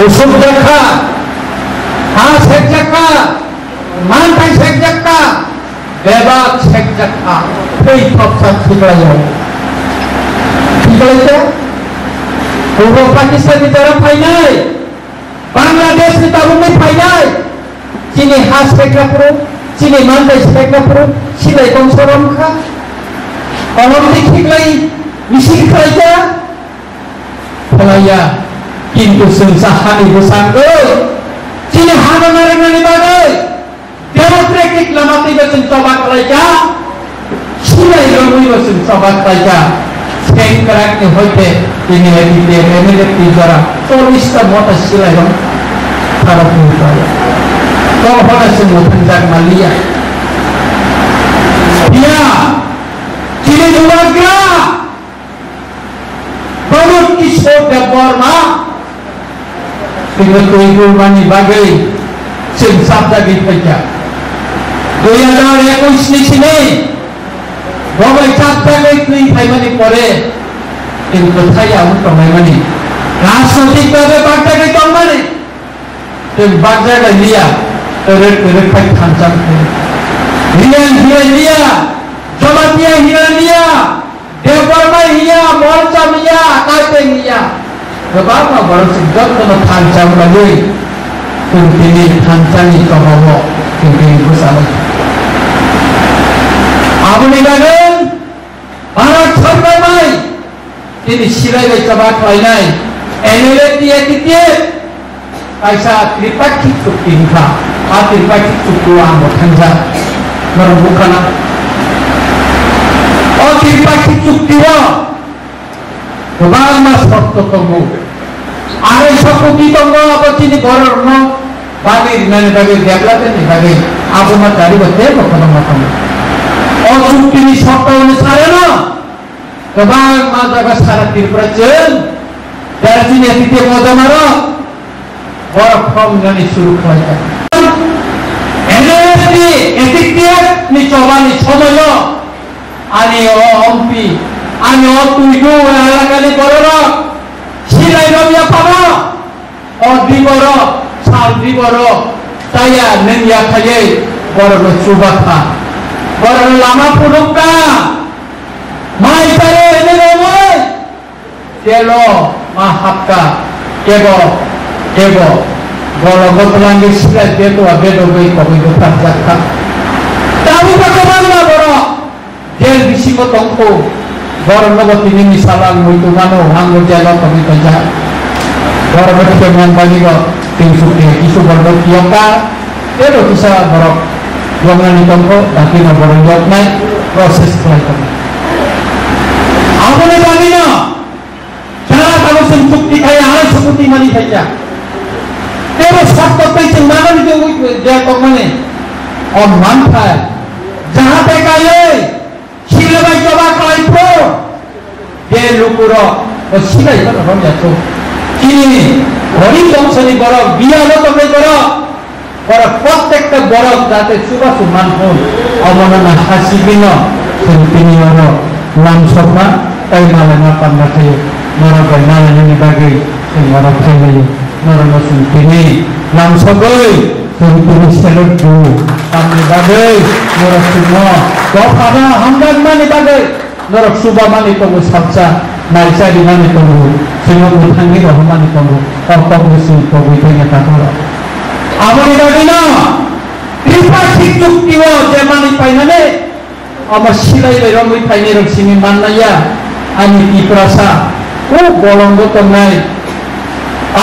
Usuk jaka, sek jaka, mantai sek jaka, bebak sek jaka, pei top sak tiklaya. Tiklaya, Purwo Pakistan di dalam final, Bangladesh di tahun ini final, Cini khas sek lapro, Cini mantai sek lapro, Cini kongsorom ka, Olympic tiklay, misi tiklaya, pelaya. কিন্তু সংসাহানি বসাঙ্গই চিনি হানারে নানি বাগাই Democratic লামাতে বসেন সবাক লাইকা সিলাই রবি বসেন সবাক লাইকা সেন করাকে হইতে তিনি এদিকে এমএলএ দ্বারা 40টা মত সিলাই রং খারাপ হয়ে তো হঠাৎ মুথানজাক মালিয়া দিয়া চিনি দুবাগ্রা প্রমোদ কিশোর Debbarma dengan kurbani bagai sing sabda dibaca 2021 ni sini bagai sabda kui thaimani pore কিন্তু থাইয়া উত্তমাইমানি রাজনৈতিক ভাবে বাগদাকে তলমানে তেল বাগদাকে লিয়া তোরে তোরে খাই খানচাম হিয়া জমাতিয়া হিয়া দেববর্মা হিয়া মরচা হিয়া আকাশে হিয়া Bapak baru sejak kalau kancam lagi, kumpini kancam itu bawa kumpini bersama. Abu ni kan, barat sampai mai, ini silai coba kainai, enelet dia tiap, kaisa tripak cukup tingkah, tripak cukup ambo kancam, baru bukan. Tripak cukup dia. Kebal mas waktu kamu, ada seperti kamu apa sini koran no, bagi mana bagi developer ni bagi, aku mat dari betul bukan macam. Oh cuti ni sabtu ni saya no, kebal mas agak sarat dirpercaya, dari sini tiap macam mana, orang kaum ni suruh kerja. Energi, etiknya ni coba ni semua, ani ompi. Ani tuju alakali bororo silai robia pama odi boro saldi boro saya nenya khaye bororo subakha bororo lama pudukka mai tare ene romoi kelo mahapka kebo boro gotlangi silai beto abedo bai kobi gotak jakka tahu bagaimana boro jel bisiko tongko Baru lepas ini misalnya itu mana anggur jalan kami kerja. Baru lepas dengan bagi kau tinggal isu baru kiamat. Itu bisa baru jangan ditunggu, tapi nak baru jawab naik proses pelajari. Apa ni bagi na? Jangan kalau sentuh dikaya hal seperti mana saja. Terus satu pencen mana itu dia kau mana? Om manfaat. Jangan terkaya. Sila baik coba kali pro, dia lukuro, sila itu orang jatuh. Kini, orang bangsa ni borok, biar lo tak borok, borok protek ke borok, jatuh suka suman pun, amanah hasibino, sentini orang, langsungma, tapi malah apa macam, orang kenal ini bagi, orang kenal, orang sentini, langsungoi. Sentini selut dulu, kami bagai, orang semua. Kau pada hamdan mana bagai, norok subah mana kamu sabca, naisa di mana kamu, semua muthangi roh mana kamu, kau musuh kamu itu yang tak tahu. Apa ni bagai na? त्रिपाक्षिक चुक्तिओ जेमानि फाइनाले अब सिलाइ रंगै फाइने रंसिनि माननाया आंनि पिपरासा ओ गलंगो तंनाय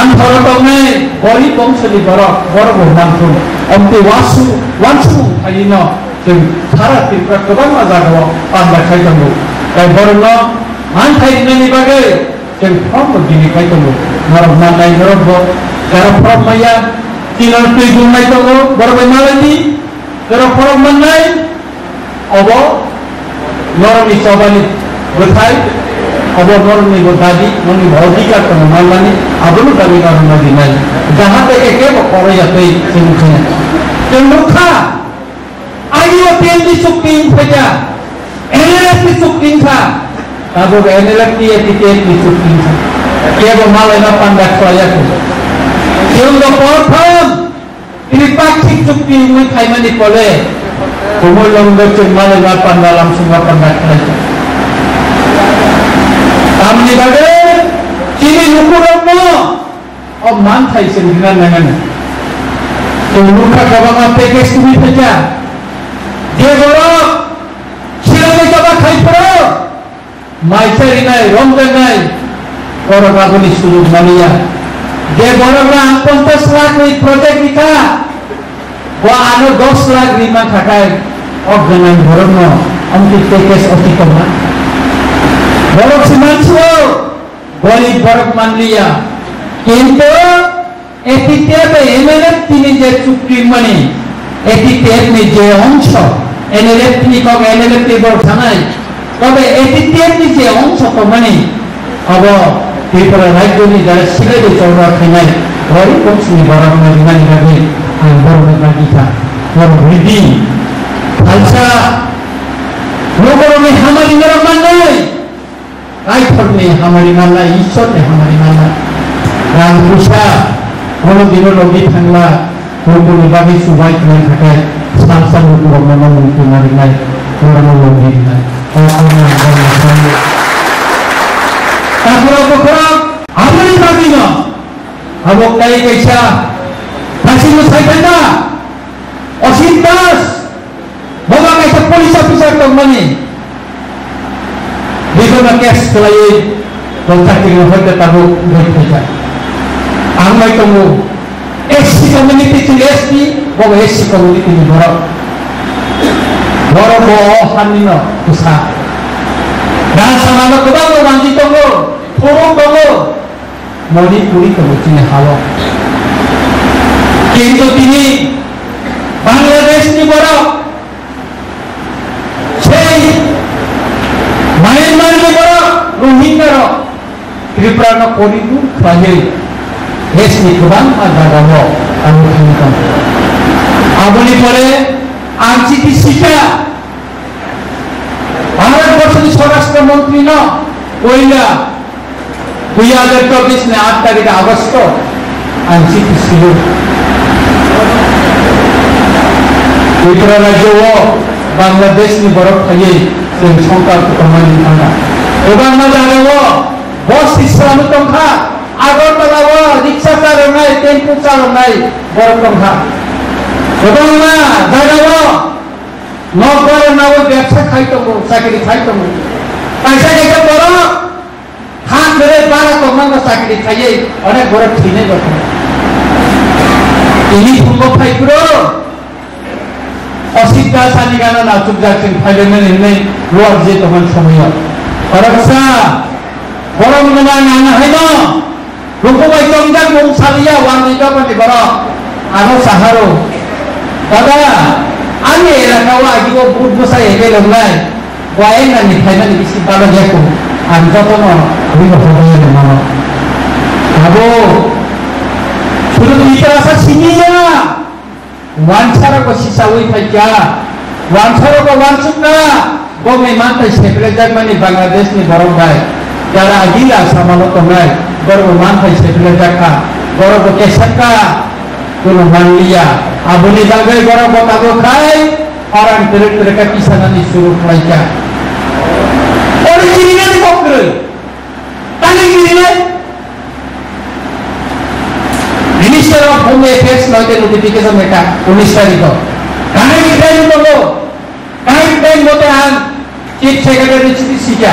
आंथर तंनाय गरि बंशनि बर नामखौ अमते वासु फाइनो जों सारा त्रिपुरा गोबां जायगायाव पानबाय दङ जाय बरनो मानथायनायनि बागै जों फ्रामबो दिनैखाय दङ नरम माननाय नरमबो जेराव फ्रामनाया तिनार दै दुंनाय दङ बरबाय मालायनि जेराव फ्राम मोननाय अब नरमनि सबानि गोथाय अब नरमनि गोथादि नरमनि भौतिका दङ मालानि आबुल गामि गामि दिनाय जाहाथे एके बखरायाखै जों मुखा आइयो पेननि चुक्ति फैया एनएलएफनि चुक्ति था अब एनएलएफनि एटिकेटनि चुक्ति था केवल मालायना पान्डा खालायाखै जों प्रथम त्रिपाक्षिक चुक्ति में खायमानि पले उमलंगो जों मालायना पान्डा लामसुंगा पान्डा खालायखै आमनि बागै चिनि नखरावनो अब मान थाइसे दिना नाङानो जों लुखा गोबाङा पेकेज नि फैया देवरक सिलाइ जाबा खायफोर माइसारिनाय रंजानाय करगागनि सुजुग मानिया देवरकना 50 लाखनि प्रजेक्ट इथा वा आनो 10 लाख रिमा थाखाय अगनाय भरनो अमति पेकेज अतिकमा बरक सिमानसो गरीब बरक मानलिया किंतु एटिकेट एमएलएफ तिनि जे चुक्ति माने एटिकेट नि जे अंश एनएलएफ नि कब एनएलएफ नि बर थानाय तबे एटिकेट नि जे अंश तो माने अब त्रिपुरा राज्यनि जाय सिलाइ चौरा खायनाय गरि बंशनि बरनो दिनानि बागै आं बरनो बागिथा बर बिदि खालसा नगरनि हामारि नरा माननाय रायफोरनि हामारि माननाय ईश्वरनि हामारि माननाय रां फैसा कोनो दिनो लगी थांला गुबुननि बागै सुबाय थानायनि थाखाय सान गुबुनाव मुंखौ मारिनाय बरनो लगिनाय तारपरे बखरा आमनि बागैनो अब काई कैसा फासिनो साइफाना असित दास बगा कैसा पुलिस अफिसर दंमोन बेखौनो केस खालायो दंथारथिनो हयतो ताबो गैफैया आंनाय दङ एससी कम्युनिटी टू एसटी बगा एससी कम्युनिटी नि बर हानिनो कुसा राजसामानो गोबां मानसि दङ फरम दङ मणिपुरी दङ तिनि हावा किन्तु तिनि बांलादेशनि बर সেই मायानमारनि बर रोहिंग्या त्रिपुरानो करिदुर खायै देशनि गोबां जायगायाव आं थांदों आबनि परे आं चिठी शिक्षा भारतवर्षनि स्वराष्ट्र मंत्री न पहिला 2024 ने 8 तारिख अगस्त आं चिठी शिलो त्रिपुरा राज्योआव बांलादेशनि बरफ थायै जों संकालखौ खामानि थाङा गोबां जायगायाव बस रिक्सानो दंखा आगरतलाव रिक्सा चालनाय टेम्पो चालनाय बरफ दंखा गोबां जायगायाव नगर नाव व्यवसा खायदों साख्रि खायदों कैसा कैसा बरफ हां धरे बारा दंनांगौ साख्रि खायै अनेक बरफ थैनाय दं इनि फुंगो फाइफोरो असिद्धा सानिगाना नाचुक जाथिं फाइलेन होननाय लुआर जे दमन समायाव अरक्सा बरफ नङा नाङा हैनो रुकुबाय दंजा गंसालिया वानि गाबनि बरफ आरो साहारो दादा आंनि एलाकायाव आगिबो बुट बसाय एबेलनाय वायनानि फाइनानि बिसि बालायाखौ आं जतन बिनो होबाय नामा आबो सुरु बिचारासा सिनिया वानसारको सिसावै फाइका वानसारको वानसुकना गमे मान्थाय सेप्रेजाक मानि बांलादेशनि बरफाय जारा आगिला सामालो तंनाय बरफ मान्थाय सेप्रेजाका बरफ केसका कोनो मानलिया आबुनि बागै बरफ बतागो खाय orang terus-terus kisanan disuruh mereka. Originalnya kokre, tadi gini Minister of Home Affairs nanti notifikasi mereka 19 tarik. Kahit kayo mo, kahit kayo mo ang chief secretary CDC-nya,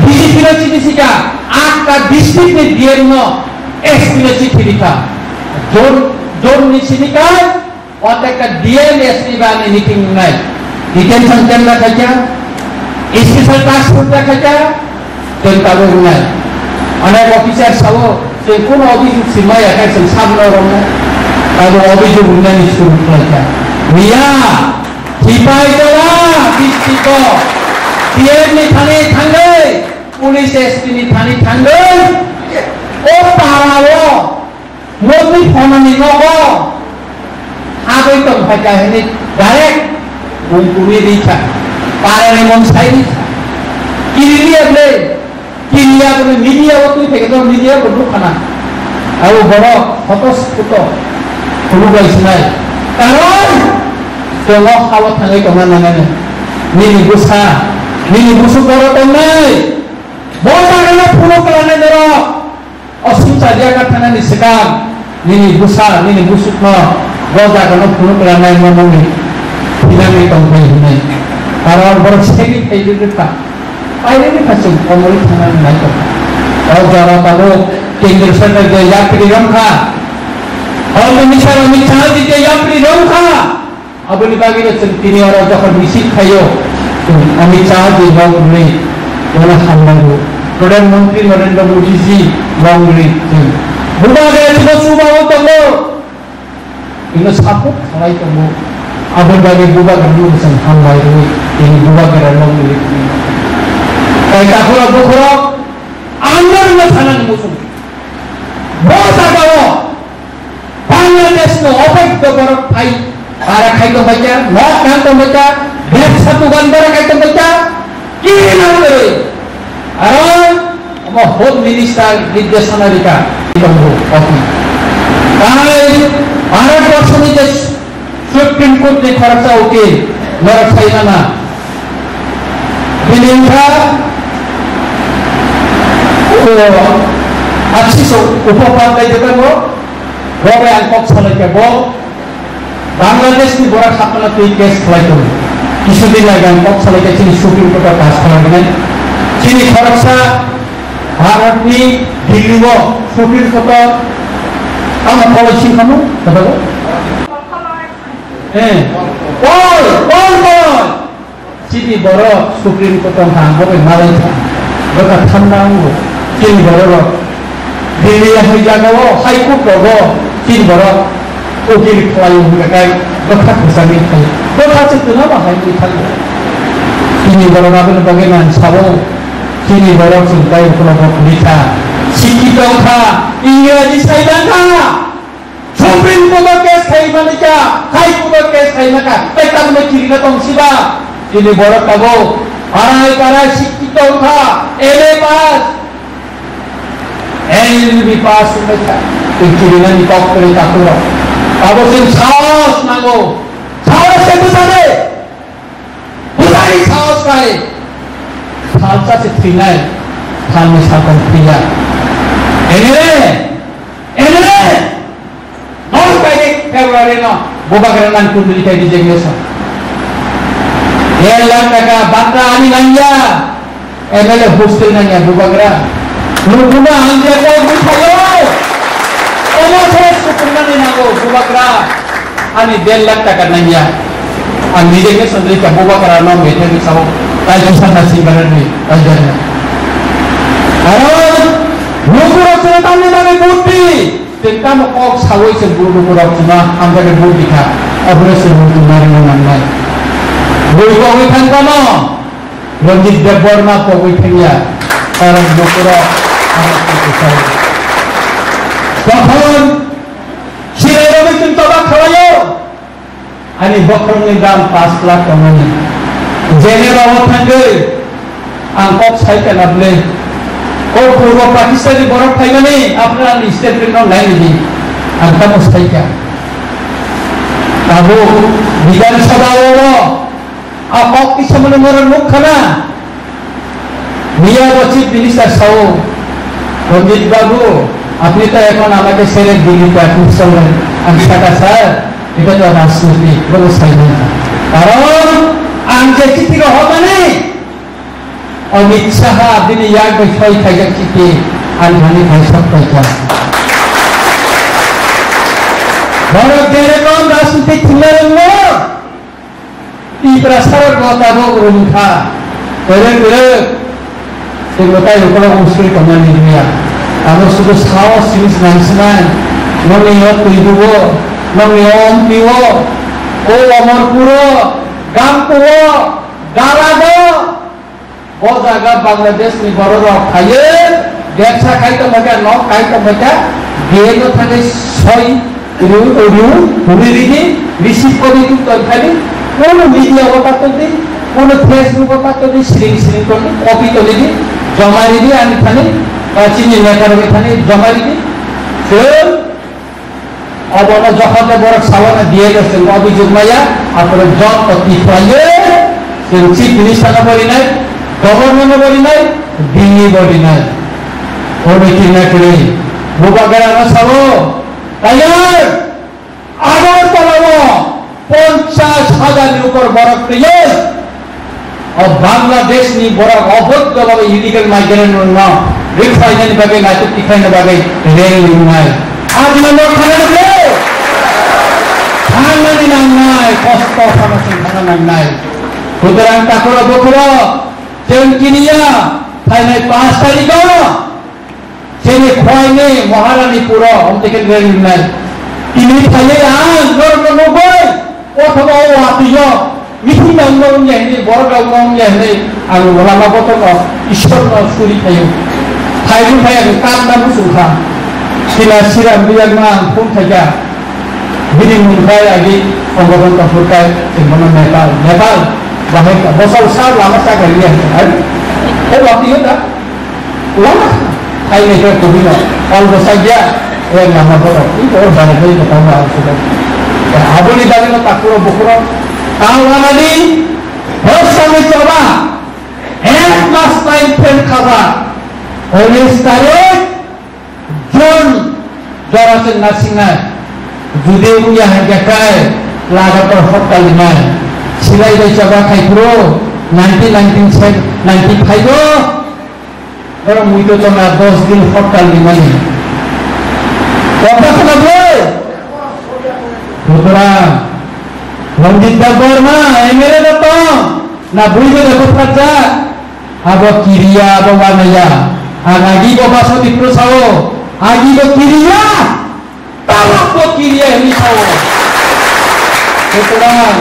DCP-nya CDC-nya, angka district-nya dia mo, SP-nya CDC-nya, John ni sini kan, otak dia ni SP-nya meeting naik, detention camp na kaja, special task force na kaja, dan tahu naik, anak officer sawo, sekolah officer simaya kan sensabno orang, kalau officer punya ni suruh kaja, Mia, sipai doa, distriko. Dia ni thane, pulis SP ni thane, oh parawo, mesti phone ni nogo, apa itu baca ini direct, mungkuri dica, para ni monsai dica, kiriya boleh media waktu itu kita media berdua kana, aku borok fotos foto, perlu guys naik, karena tengok awak thane kemana ni, ni busa. Nini busuk doro temai, bola kena pulau kelana doro, osim saja katanya ni sekam, nini busuk no, bola kena pulau kelana yang ngomongin, tidak ni temai ini, kalau bersegi kayak gitu tak, ini macam omori tangan naik, kalau jalan tahu tinggal saja yapri rongka, kalau misalnya dia yapri rongka, abu ni bagi dia sendiri orang jangan bisik kayo. Amit Shah ji Bangli, mana hambaru, Perdana Menteri Narendra Modi ji Bangli, bukan ada cuma subah untuk lo, ini sapuk salah itu lo, abang bagi bukan kerja bersama hambaru, ini bukan kerja Bangli, kayak kalau anda ni sana ni musuh, bosa kau, Bangladesh no opek tu baru kai, para kai tu baca, nak kan tu baca. Satu gambar kayak tembaca, kiri nak beri. Aron, Home Minister Vidya Sanarika itu oke. Kalau Arab Rasul itu Supreme Court ni kharaja oke, mereka sayana. Bilinda, aksis upapantai juga mo, bawa angkok salahnya bo. Bangladesh ni borak sapna tu case lagi. কিছুদিন আগে আমি কক্সবাজার গেছি supreme কোর্টের কাজ করার জন্য চিনি খরচা ভারতনি দিল্লি সুপ্রিম কোর্ট আমার পলিসি খানো দাদা হ্যাঁ চিনি বড় সুপ্রিম কোর্ট ভাঙবে মালাইছা ওটা ঠান্ডা চিনি বড় দিল্লি হয়ে যাবো হাইকোর্ট রব চিনি বড় উকিল খাই হয়ে Dokter bisa mikir, dokter itu nama hai mikir. Ini baru nabi bagaimana sawo, ini baru cintai kalau berita. Siki dokter, iya di saya Supreme Court case kai manika, High Court case kai maka. Kita mesti kita tong siapa. Ini baru tahu. Arai siki dokter, LLB pass mereka. Ikirinan di dokter itu kurang. Kalau sih saus nago, saus itu sana, bukan saus kaya, salsa sih final, kami sahabat pria. Ini, non kaya Februari no, bukan kerana kundi kaya di Jengesa. Yang mereka bangga ani nanya, MLA hostel nanya bukan kerana, lu bukan anja kau bukayo. Sebenarnya nago bubakra, ani 1.5 lakh taka nanya, ani jadi sendiri ke bubakra nom bete ni sawo, kayu sana simbaran ni, kajunya. Aron, nukuro cerita ni naga bukti, tentang mukok sawo itu nukuro cuma angkat bukti ka, abra sebutu nari nangai. Bukti kau ikan kono, Ranjit Deborma kau ikan ya, orang nukuro anak itu sawo. Bahkan Sirero itu tabak kawayo, ani bokrong ni dam 5 lakh kamani. Jene bawa tangge, angkok saya kenable. Kau Purwa Pakistan di borok thai mani, apna ni state rinong lain ni, angka mustai kya. Abu Bidan Sabawo, angkok kisah menemukan mukhana. Mia Chief Minister Sawo, Ranjit Babu. আপনি তো এখন আমাকে ছেড়ে দিল্লিতে আসছেন আমি সাদা sir এটা তো রাজনৈতিক ব্যবস্থায় না, কারণ আজকে চিঠি হবানে অমিত শাহ দিনে ইয়ার বিষয় থাকে চিঠি আনহানি ভাই সব পয়সা বড় যেরকম রাজনৈতিক ছিলেন এই প্রসার গতাবো রুমখা করে করে সেগুলোটাই উপরে অবশ্যই কমানি নিয়া আমার শুধু সাহস জিনিস নাইছিলেন ননিও তুইব ননিয়ম পিও ও অমরপুর গামপুর গালাগ ও জায়গা বাংলাদেশ নি বড় রক খাইয়ে ব্যবসা খাইতে মজা ন খাইতে মজা গেল থাকে ছয় রিসিভ করে খালি কোন মিডিয়া পাত্র দিই কোন ফেসবুক পাত্র দিই সিরিং সিরিং করে কপি করে দিই জমা দিই আমি খালি চিনি নেতার খালি জমা দিই অবন যখন বড় সাবানা দিয়ে গেছেন অভিযোগ মাইয়া আপনার জব অতি পাইয়ে চিফ মিনিস্টার বলি নাই গভর্নমেন্ট বলি নাই দিল্লি বলি নাই কমিটি না করে ভূভাগের সব তাই আবার চালাবো 50,000 উপর বরফ পেয়ে বাংলাদেশ নি বরফ অবৈধভাবে ইলিগাল মাইগ্রেন্ট রিফাইনারি ভাবে নাটক টিকাইনা ভাবে রেল নাই আজ নম্বর খানানি নাই কষ্ট সমস্যা খানানি নাই সুতরাং তাকড়া বকড়া ট্রেন কিনিয়া ফাইনাল 5 তারিখ ছেলে খোয়াইনে মহারানীপুর থেকে রেল নাই তিনি খাইলে আজ নব্বই অথবা ও আত্মীয় মিথি নাম যায়নি বড় নাম যায়নি আর ওলামা কত ঈশ্বর সুরি খাই খাইলু খাই কাম নাম সুখা সিলা সিরাম বিয়ার মা ফোন থাকা বিনি মুখাই আগে সংগঠন কাপুরকাই সেগুলো নেপাল নেপাল বাহে বছর সার লামা চা গাড়ি আর এই আত্মীয় তা লামা খাই নাই কবি না অল বসাই দিয়া এই লামা বড় এই বড় বাড়ি কথা আসলে আবলি দাবি না তাকুর বকুর তাও আমাদি ভরসামে চবা এক মাস টাইম ফেল খাবা 19 তারিখ জুন জরাসেন নাসিংনা যদি উইয়া হাজাকায় লাগাতার হরতাল নাই সিলাই দই চবা খাইপুরো 1995 ধরো মুই তো জমা 10 দিন হরতাল নিমাই কথা শোনাবে সুতরাং রঞ্জিত বর্মা এমএলএ তো না বুঝবে দেখো যা আব কিরিয়া আব বানাইয়া আগি বাবা সতি প্রসাও আগি গো কিরিয়া তালক কিরিয়া নি খাও সুতরাং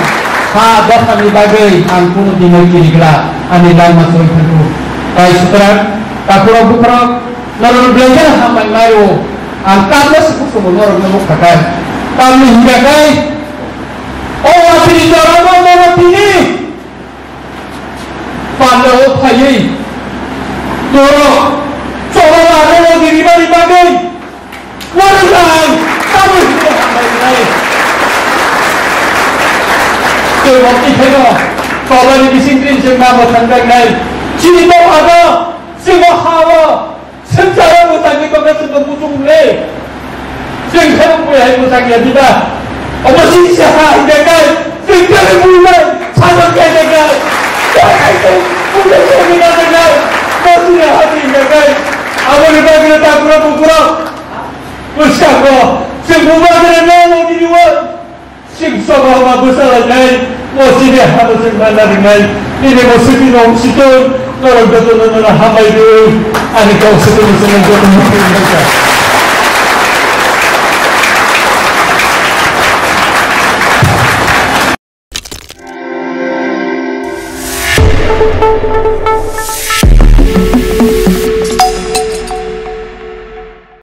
দশানি বাগে আন কোনো দিনের কিরিগলা আমি লাইমা সই থাকবো তাই সুতরাং তাকুরা বুকরা নরন ব্লেজার হামাই মারো আর কাজে সুসু নরন মুখ থাকায় কামনি হিগাকাই ও আপনি জরানো মনে তিনি পালে ও খাইয়ে তোর চলো আগে গিরিবাড়ি বাগে মরে যায় তাহলে কেউ ভক্তি খেল কলারি ডিসিপ্লিন जों नाम थांनाय चिनिनो आगा जों हावा संसारा मोजाङै बागा जों बुजुंले जों खानो बयहाय मोजाङै बिदा अबसि साहा हिदाय जों खानो बुंनाय साजन गायनाय गायनाय बुंनाय सोलिना गायनाय बसिना हाबि गायनाय आबोनि बागै ताकुरा बुकुरा बुसाखो जों बुबागै न दिनिवा जों सबामा बुसालायनाय बसिना हाबो जों नालायनाय ini musuhi nomsiton, orang betul-betul hamai dulu, anak kau setuju dengan jodoh mereka.